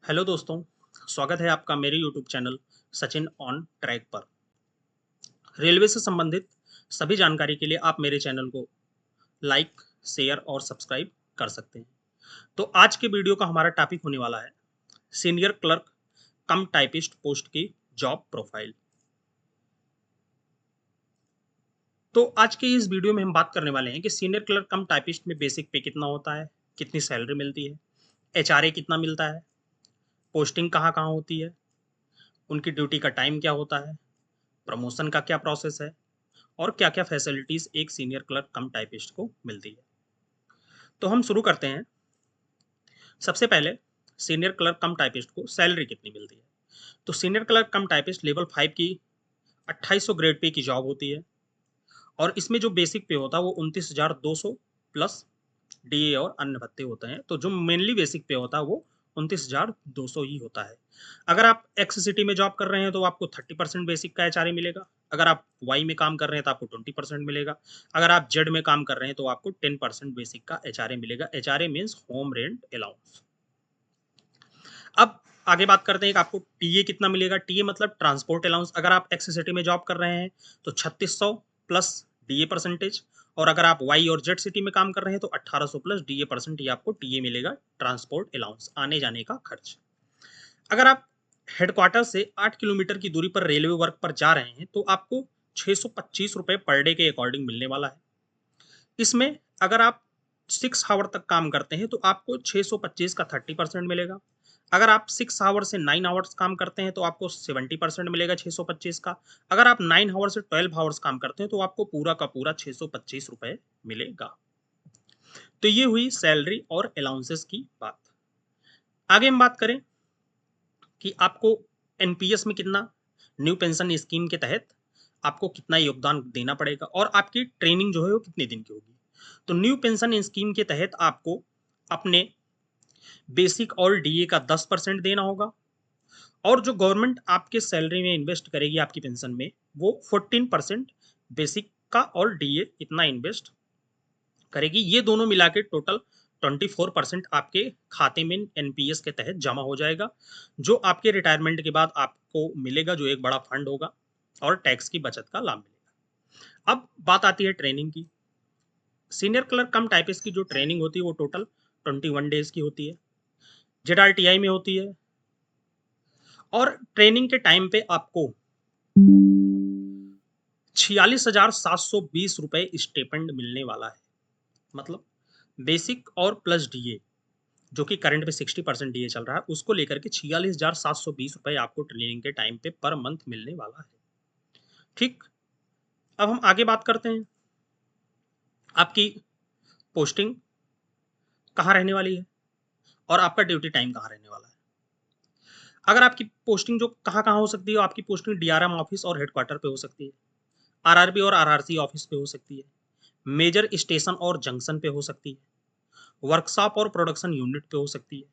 Hello दोस्तों, स्वागत है आपका मेरे YouTube channel Sachin on track पर। रेलवे से संबंधित सभी जानकारी के लिए आप मेरे चैनल को लाइक, शेयर और सब्सक्राइब कर सकते हैं। तो आज के वीडियो का हमारा टॉपिक होने वाला है सीनियर क्लर्क कम टाइपिस्ट पोस्ट की जॉब प्रोफाइल। तो आज के इस वीडियो में हम बात करने वाले हैं कि सीनियर क्लर्क कम टाइपिस्ट में बेसिक पे कितना होता है, कितनी सैलरी मिलती है, एचआरए कितना मिलता है, पोस्टिंग कहाँ कहाँ होती है, उनकी ड्यूटी का टाइम क्या होता है, प्रमोशन का क्या प्रोसेस है और क्या-क्या फैसिलिटीज एक सीनियर क्लर्क कम टाइपिस्ट को मिलती है। तो हम शुरू करते हैं। सबसे पहले सीनियर क्लर्क कम टाइपिस्ट को सैलरी कितनी मिलती है। तो सीनियर क्लर्क कम टाइपिस्ट लेवल 5 की 2800 ग्रेड पे की जॉब होती है और इसमें जो बेसिक पे होता है वो 29,200 प्लस डीए और अन्य भत्ते होते हैं। तो जो मेनली बेसिक पे होता है वो 29,200 ही होता है। अगर आप एक्स सिटी में जॉब कर रहे हैं तो आपको 30% बेसिक का एचआरए मिलेगा। अगर आप वाई में काम कर रहे हैं तो आपको 20% मिलेगा। अगर आप जेड में काम कर रहे हैं तो आपको 10% बेसिक का एचआरए मिलेगा। HRA means home rent allowance. अब आगे बात करते हैं कि आपको टीए कितना मिलेगा। टीए मतलब ट्रांसपोर्ट अलाउंस। अगर आप एक्स सिटी में जॉब कर रहे हैं तो 3600 प्लस डीए परसेंटेज, और अगर आप वाई और जेड सिटी में काम कर रहे हैं तो 1800 प्लस डीए परसेंट ये आपको टीए मिलेगा, ट्रांसपोर्ट अलाउंस, आने जाने का खर्च। अगर आप हेडक्वार्टर से 8 किलोमीटर की दूरी पर रेलवे वर्क पर जा रहे हैं तो आपको 625 रुपये पर डे के अकॉर्डिंग मिलने वाला है। इसमें अगर आप 6 आवर तक काम करते हैं तो आपको 625 का 30% मिलेगा। अगर आप 6 आवर से 9 आवर्स काम करते हैं तो आपको 70% मिलेगा 625 का। अगर आप 9 आवर से 12 आवर्स काम करते हैं तो आपको पूरा का पूरा 625 रुपये मिलेगा। तो ये हुई सैलरी और अलाउंसेस की बात। आगे हम बात करें कि आपको एनपीएस में कितना, न्यू पेंशन स्कीम के तहत आपको कितना योगदान देना पड़ेगा और आपकी ट्रेनिंग जो है वो कितने दिन की होगी। तो न्यू पेंशन स्कीम के तहत आपको अपने बेसिक और डीए का 10% देना होगा, और जो गवर्नमेंट आपके सैलरी में इन्वेस्ट करेगी आपकी पेंशन में वो 14% बेसिक का और डीए इतना इन्वेस्ट करेगी। ये दोनों मिला के टोटल 24% आपके खाते में एनपीएस के तहत जमा हो जाएगा, जो आपके रिटायरमेंट के बाद आपको मिलेगा, जो एक बड़ा फंड होगा और टैक्स की बचत का लाभ मिलेगा। अब बात आती है ट्रेनिंग की। सीनियर क्लर्क कम टाइपिस्ट की जो ट्रेनिंग होती है वो टोटल 21 डेज की होती है, जेडआरटीआई में होती है, और ट्रेनिंग के टाइम पे आपको 46,720 रुपए स्टेपेंड मिलने वाला है। मतलब बेसिक और प्लस डीए, जो कि करंट में 60% डीए चल रहा है, उसको लेकर के 46,720 रुपए आपको ट्रेनिंग के टाइम पे पर मंथ मिलने वाला है। ठीक। अब हम आगे बात करते हैं आपकी पोस्टिंग कहाँ रहने वाली है और आपका ड्यूटी टाइम कहाँ रहने वाला है। अगर आपकी पोस्टिंग जो कहाँ कहाँ हो सकती है, आपकी पोस्टिंग डीआरएम ऑफिस और हेडक्वार्टर पे हो सकती है, आरआरबी और आरआरसी ऑफिस पे हो सकती है, मेजर स्टेशन और जंक्शन पे हो सकती है, वर्कशॉप और प्रोडक्शन यूनिट पे हो सकती है,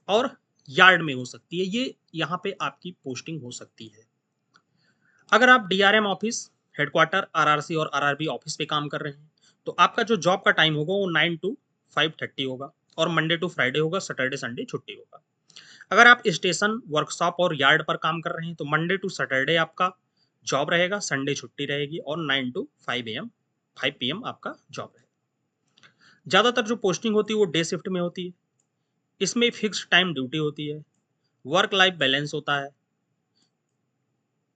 और यार्ड में हो सकती है। ये यहाँ पे आपकी पोस्टिंग हो सकती है। अगर आप डीआरएम ऑफिस, हेडक्वार्टर, आरआरसी और आरआरबी ऑफिस पे काम कर रहे हैं तो आपका जो जॉब का टाइम होगा वो 9 to 5:30 होगा, और मंडे टू फ्राइडे होगा, सैटरडे संडे छुट्टी होगा। अगर आप स्टेशन, वर्कशॉप और यार्ड पर काम कर रहे हैं तो मंडे टू सैटरडे आपका जॉब रहेगा, संडे छुट्टी रहेगी, और 9 to 5 पी एम आपका जॉब रहेगा। ज़्यादातर जो पोस्टिंग होती है वो डे शिफ्ट में होती है। इसमें फिक्स टाइम ड्यूटी होती है, वर्क लाइफ बैलेंस होता है,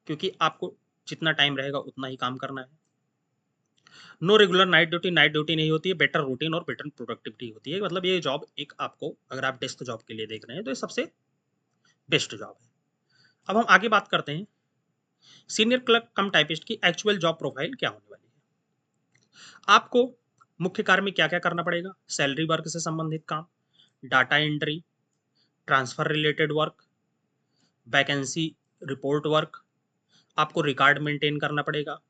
क्योंकि आपको जितना टाइम रहेगा उतना ही काम करना है। No regular night duty, night duty नहीं होती है। बेटर रूटीन और बेटर प्रोडक्टिविटी होती है। मतलब ये जॉब एक आपको, अगर आप डेस्क जॉब के लिए देख रहे हैं तो ये सबसे बेस्ट जॉब है। अब हम आगे बात करते हैं सीनियर क्लर्क कम टाइपिस्ट की एक्चुअल जॉब प्रोफाइल क्या होने वाली है। आपको मुख्य कार्य में क्या क्या करना पड़ेगा। सैलरी वर्क से संबंधित काम, data entry, transfer related work, vacancy report work, आपको रिकॉर्ड मेंटेन करना पड़ेगा,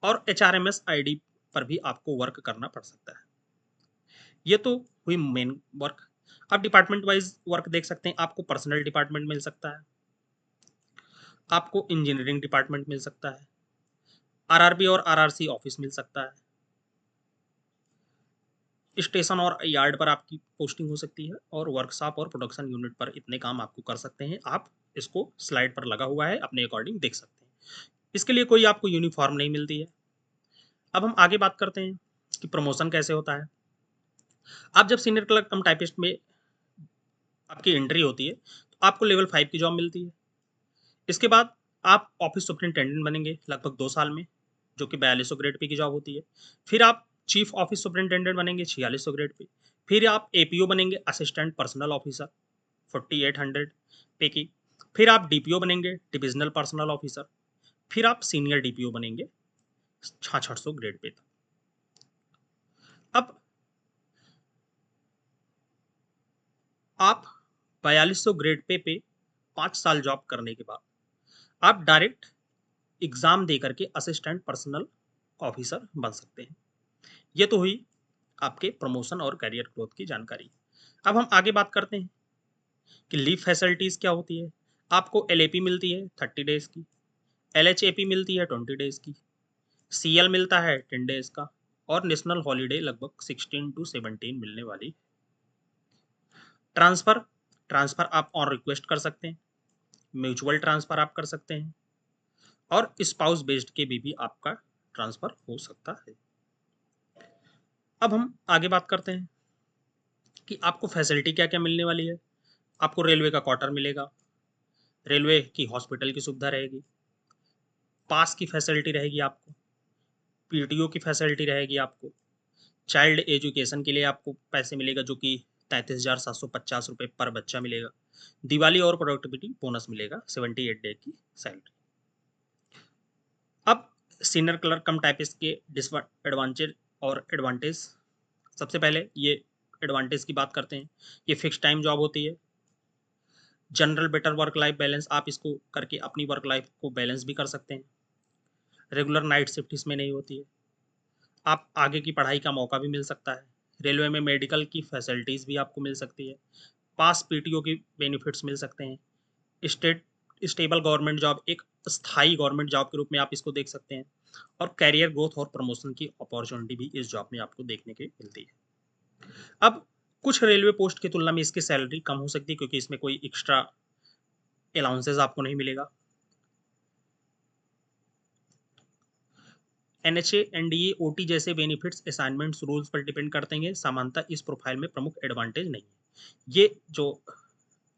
और एचआरएमएस आईडी पर भी आपको वर्क करना पड़ सकता है। ये तो हुई मेन वर्क। आप डिपार्टमेंट वाइज वर्क देख सकते हैं। आपको पर्सनल डिपार्टमेंट मिल सकता है, आपको इंजीनियरिंग डिपार्टमेंट मिल सकता है, आरआरबी और आरआरसी ऑफिस मिल सकता है, स्टेशन और यार्ड पर आपकी पोस्टिंग हो सकती है और वर्कशॉप और प्रोडक्शन यूनिट पर इतने काम आपको कर सकते हैं। आप इसको स्लाइड पर लगा हुआ है, अपने अकॉर्डिंग देख सकते हैं। इसके लिए कोई आपको यूनिफॉर्म नहीं मिलती है। अब हम आगे बात करते हैं कि प्रमोशन कैसे होता है। आप जब सीनियर क्लर्क कम टाइपिस्ट में आपकी एंट्री होती है तो आपको लेवल 5 की जॉब मिलती है। इसके बाद आप ऑफिस सुपरिटेंडेंट बनेंगे लगभग 2 साल में, जो कि 4200 ग्रेड पे की जॉब होती है। फिर आप चीफ ऑफिस सुपरिटेंडेंट बनेंगे 4600 ग्रेड पे। फिर आप एपीओ बनेंगे, असिस्टेंट पर्सनल ऑफिसर, 4800 पे की। फिर आप डीपीओ बनेंगे, डिविजनल पर्सनल ऑफिसर। फिर आप सीनियर डीपीओ बनेंगे 6600 ग्रेड पे तक। अब आप 4200 ग्रेड पे 5 साल जॉब करने के बाद आप डायरेक्ट एग्जाम दे करके असिस्टेंट पर्सनल ऑफिसर बन सकते हैं। ये तो हुई आपके प्रमोशन और करियर ग्रोथ की जानकारी। अब हम आगे बात करते हैं कि लीव फैसिलिटीज क्या होती है। आपको एलएपी मिलती है 30 डेज की, एलएचएपी मिलती है 20 डेज की, सीएल मिलता है 10 डेज का, और नेशनल हॉलीडे लगभग 16 to 17 मिलने वाली। ट्रांसफर ट्रांसफर आप ऑन रिक्वेस्ट कर सकते हैं, म्यूचुअल ट्रांसफर आप कर सकते हैं, और स्पाउस बेस्ड के भी आपका ट्रांसफर हो सकता है। अब हम आगे बात करते हैं कि आपको फैसिलिटी क्या क्या मिलने वाली है। आपको रेलवे का क्वार्टर मिलेगा, रेलवे की हॉस्पिटल की सुविधा रहेगी, पास की फैसिलिटी रहेगी आपको, पीटीओ की फैसिलिटी रहेगी आपको, चाइल्ड एजुकेशन के लिए आपको पैसे मिलेगा जो कि 33,750 रुपये पर बच्चा मिलेगा। दिवाली और प्रोडक्टिविटी बोनस मिलेगा 78 डे की सैलरी। अब सीनियर क्लर्क कम टाइपिस्ट के डिसएडवांटेज और एडवांटेज। सबसे पहले ये एडवांटेज की बात करते हैं। ये फिक्स टाइम जॉब होती है, general better work life balance, आप इसको करके अपनी वर्क लाइफ को बैलेंस भी कर सकते हैं। रेगुलर नाइट शिफ्ट इसमें नहीं होती है। आप आगे की पढ़ाई का मौका भी मिल सकता है। रेलवे में मेडिकल की फैसिलिटीज़ भी आपको मिल सकती है। पास पीटीओ की बेनिफिट्स मिल सकते हैं। स्टेट स्टेबल गवर्नमेंट जॉब, एक स्थायी गवर्नमेंट जॉब के रूप में आप इसको देख सकते हैं। और कैरियर ग्रोथ और प्रमोशन की अपॉर्चुनिटी भी इस जॉब में आपको देखने के मिलती है। अब कुछ रेलवे पोस्ट की तुलना में इसकी सैलरी कम हो सकती है क्योंकि इसमें कोई एक्स्ट्रा अलाउंसेस आपको नहीं मिलेगा। एनएचए, एनडीए, ओटी जैसे बेनिफिट्स असाइनमेंट्स रूल्स पर डिपेंड करते हैं। सामान्यतः इस प्रोफाइल में प्रमुख एडवांटेज नहीं है। ये जो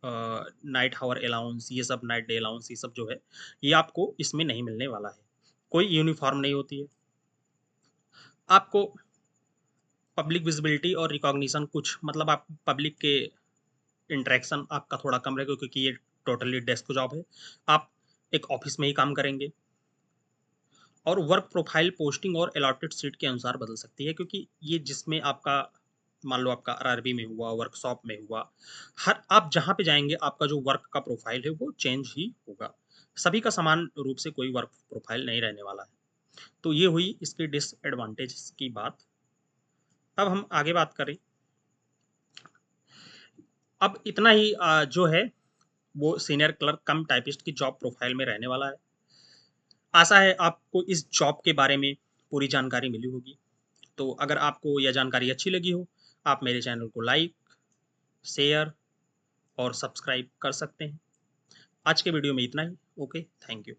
नाइट हावर अलाउंस, ये सब नाइट डे अलाउंस, ये सब जो है ये आपको इसमें नहीं मिलने वाला है। कोई यूनिफॉर्म नहीं होती है। आपको पब्लिक विजिबिलिटी और रिकॉग्निशन कुछ मतलब आप पब्लिक के इंटरेक्शन आपका थोड़ा कम रहेगा क्योंकि ये टोटली डेस्क जॉब है। आप एक ऑफिस में ही काम करेंगे। और वर्क प्रोफाइल पोस्टिंग और अलॉटेड सीट के अनुसार बदल सकती है क्योंकि ये जिसमें आपका मान लो आपका आरआरबी में हुआ, वर्कशॉप में हुआ, हर आप जहाँ पे जाएंगे आपका जो वर्क का प्रोफाइल है वो चेंज ही होगा। सभी का समान रूप से कोई वर्क प्रोफाइल नहीं रहने वाला है। तो ये हुई इसकी डिसएडवांटेज की बात। अब हम आगे बात करें। अब इतना ही जो है वो सीनियर क्लर्क कम टाइपिस्ट की जॉब प्रोफाइल में रहने वाला है। आशा है आपको इस जॉब के बारे में पूरी जानकारी मिली होगी। तो अगर आपको यह जानकारी अच्छी लगी हो, आप मेरे चैनल को लाइक, शेयर और सब्सक्राइब कर सकते हैं। आज के वीडियो में इतना ही। Okay, thank you.